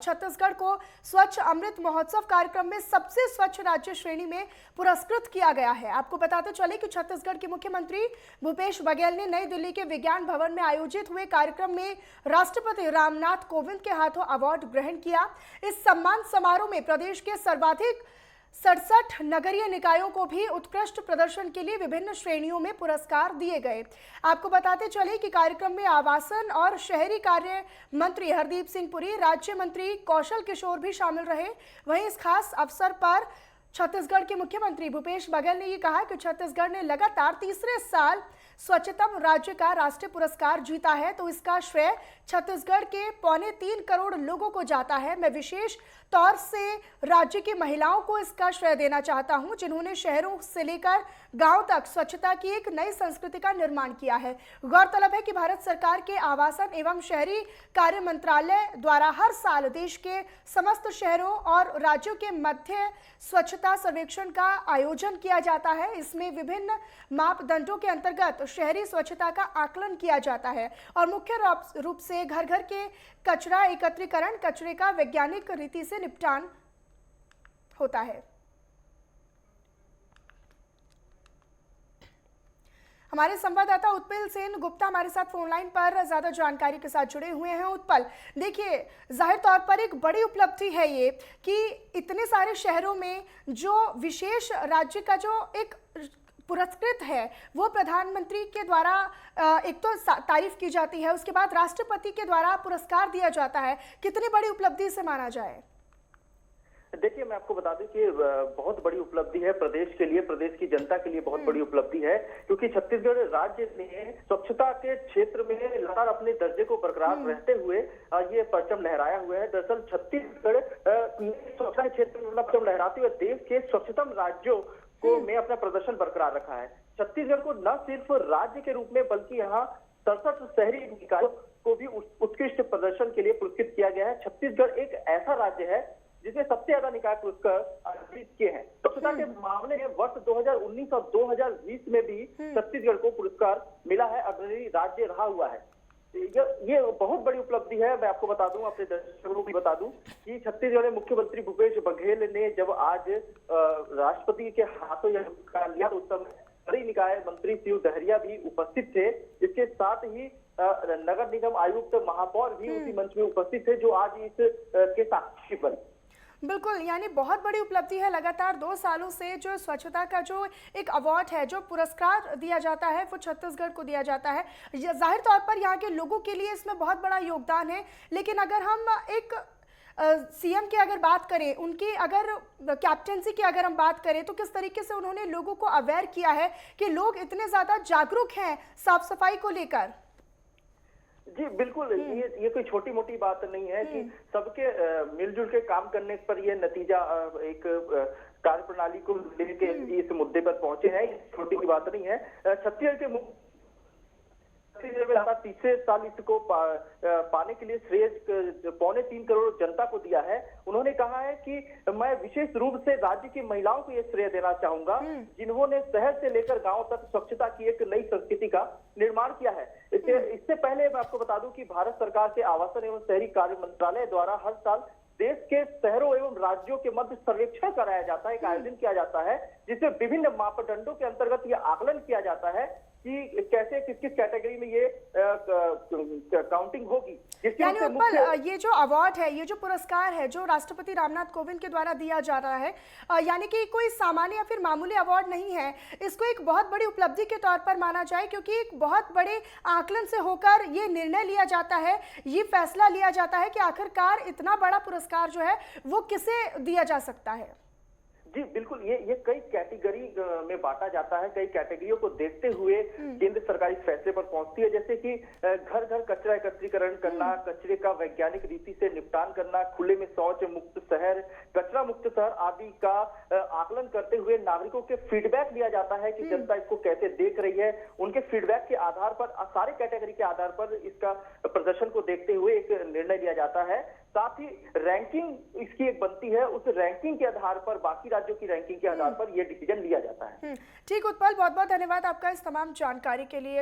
छत्तीसगढ़ को स्वच्छ अमृत महोत्सव कार्यक्रम में सबसे स्वच्छ राज्य श्रेणी में पुरस्कृत किया गया है। आपको बताते चले कि छत्तीसगढ़ के मुख्यमंत्री भूपेश बघेल ने नई दिल्ली के विज्ञान भवन में आयोजित हुए कार्यक्रम में राष्ट्रपति रामनाथ कोविंद के हाथों अवार्ड ग्रहण किया। इस सम्मान समारोह में प्रदेश के सर्वाधिक 67 नगरीय निकायों को भी उत्कृष्ट प्रदर्शन के लिए विभिन्न श्रेणियों में पुरस्कार दिए गए। आपको बताते चले कि कार्यक्रम में आवासन और शहरी कार्य मंत्री हरदीप सिंह पुरी, राज्य मंत्री कौशल किशोर भी शामिल रहे। वहीं इस खास अवसर पर छत्तीसगढ़ के मुख्यमंत्री भूपेश बघेल ने ये कहा कि छत्तीसगढ़ ने लगातार तीसरे साल स्वच्छतम राज्य का राष्ट्रीय पुरस्कार जीता है, तो इसका श्रेय छत्तीसगढ़ के 3.25 करोड़ लोगों को जाता है। मैं विशेष तौर से राज्य की महिलाओं को इसका श्रेय देना चाहता हूं, जिन्होंने शहरों से लेकर गांव तक स्वच्छता की एक नई संस्कृति का निर्माण किया है। गौरतलब है कि भारत सरकार के आवासन एवं शहरी कार्य मंत्रालय द्वारा हर साल देश के समस्त शहरों और राज्यों के मध्य स्वच्छता सर्वेक्षण का आयोजन किया जाता है। इसमें विभिन्न मापदंडों के अंतर्गत शहरी स्वच्छता का आकलन किया जाता है और मुख्य रूप से घर घर के कचरा एकत्रीकरण, कचरे का वैज्ञानिक रीति से निपटान होता है। हमारे संवाददाता उत्पल सेन गुप्ता हमारे साथ फोन लाइन पर ज्यादा जानकारी के साथ जुड़े हुए हैं। उत्पल, देखिए, जाहिर तौर पर एक बड़ी उपलब्धि है ये कि इतने सारे शहरों में जो विशेष राज्य का जो एक पुरस्कृत है वो प्रधानमंत्री के द्वारा एक तो तारीफ की जाती है, उसके बाद राष्ट्रपति के द्वारा पुरस्कार दिया जाता है। कितनी बड़ी उपलब्धि से माना जाए? देखिए, मैं आपको बता दूं कि बहुत बड़ी उपलब्धि है प्रदेश के लिए, प्रदेश की जनता के लिए बहुत बड़ी उपलब्धि है, क्योंकि छत्तीसगढ़ राज्य ने स्वच्छता के क्षेत्र में लगातार अपने दर्जे को बरकरार रहते हुए ये परचम लहराया हुआ है। दरअसल छत्तीसगढ़ स्वच्छता के क्षेत्र में परचम लहराते हुए देश के स्वच्छतम राज्यों को में अपना प्रदर्शन बरकरार रखा है। छत्तीसगढ़ को न सिर्फ राज्य के रूप में बल्कि यहाँ 67 शहरी निकायों को भी उत्कृष्ट प्रदर्शन के लिए पुरस्कृत किया गया है। छत्तीसगढ़ एक ऐसा राज्य है जिसमें सबसे ज्यादा निकाय पुरस्कार अर्जित किए हैं। स्वच्छता के मामले में वर्ष 2019 और 2020 में भी छत्तीसगढ़ को पुरस्कार मिला है, अग्रणी राज्य रहा हुआ है। ये बहुत बड़ी उपलब्धि है। मैं आपको बता दूं, अपने दर्शकों को भी बता दूं कि छत्तीसगढ़ में मुख्यमंत्री भूपेश बघेल ने जब आज राष्ट्रपति के हाथों यह पुरस्कार लिया तो उस समय शहरी निकाय मंत्री शिव डहरिया भी उपस्थित थे। इसके साथ ही नगर निगम आयुक्त महापौर भी उसी मंच में उपस्थित थे, जो आज इस के साक्षी बने। बिल्कुल, यानी बहुत बड़ी उपलब्धि है। लगातार 2 सालों से जो स्वच्छता का जो एक अवार्ड है, जो पुरस्कार दिया जाता है, वो छत्तीसगढ़ को दिया जाता है। जाहिर तौर पर यहाँ के लोगों के लिए इसमें बहुत बड़ा योगदान है, लेकिन अगर हम एक सीएम की अगर बात करें, उनकी अगर कैप्टेंसी की अगर हम बात करें, तो किस तरीके से उन्होंने लोगों को अवेयर किया है कि लोग इतने ज्यादा जागरूक हैं साफ सफाई को लेकर? जी बिल्कुल, ये कोई छोटी मोटी बात नहीं है कि सबके मिलजुल के काम करने पर ये नतीजा एक कार्य प्रणाली को लेके इस मुद्दे पर पहुंचे हैं। छोटी की बात नहीं है। छत्तीसगढ़ के तीसरे साल इसको पाने के लिए श्रेय 3.25 करोड़ जनता को दिया है। उन्होंने कहा है कि मैं विशेष रूप से राज्य की महिलाओं को ये श्रेय देना चाहूंगा, जिन्होंने शहर से लेकर गांव तक स्वच्छता की एक नई संस्कृति का निर्माण किया है। इससे पहले मैं आपको बता दूं कि भारत सरकार के आवासन एवं शहरी कार्य मंत्रालय द्वारा हर साल देश के शहरों एवं राज्यों के मध्य सर्वेक्षण कराया जाता है, एक आयोजन किया जाता है, जिससे विभिन्न मापदंडों के अंतर्गत यह आकलन किया जाता है कि कैसे किस किस कैटेगरी में ये काउंटिंग होगी। यानी उत्पल, ये जो अवार्ड है, ये जो पुरस्कार है, जो राष्ट्रपति रामनाथ कोविंद के द्वारा दिया जा रहा है, यानी कि कोई सामान्य या फिर मामूली अवार्ड नहीं है। इसको एक बहुत बड़ी उपलब्धि के तौर पर माना जाए, क्योंकि एक बहुत बड़े आकलन से होकर ये निर्णय लिया जाता है, ये फैसला लिया जाता है कि आखिरकार इतना बड़ा पुरस्कार जो है वो किसे दिया जा सकता है। जी बिल्कुल, ये कई कैटेगरी में बांटा जाता है। कई कैटेगरियों को देखते हुए केंद्र सरकार इस फैसले पर पहुंचती है, जैसे कि घर घर कचरा एकत्रीकरण करना, कचरे का वैज्ञानिक रीति से निपटान करना, खुले में शौच मुक्त शहर, कचरा मुक्त शहर आदि का आकलन करते हुए नागरिकों के फीडबैक लिया जाता है कि जनता इसको कैसे देख रही है। उनके फीडबैक के आधार पर, सारे कैटेगरी के आधार पर इसका प्रदर्शन को देखते हुए एक निर्णय लिया जाता है। साथ ही रैंकिंग इसकी एक बनती है, उस रैंकिंग के आधार पर, बाकी राज्यों की रैंकिंग के आधार पर यह डिसीजन लिया जाता है। ठीक उत्पल, बहुत बहुत धन्यवाद आपका इस तमाम जानकारी के लिए।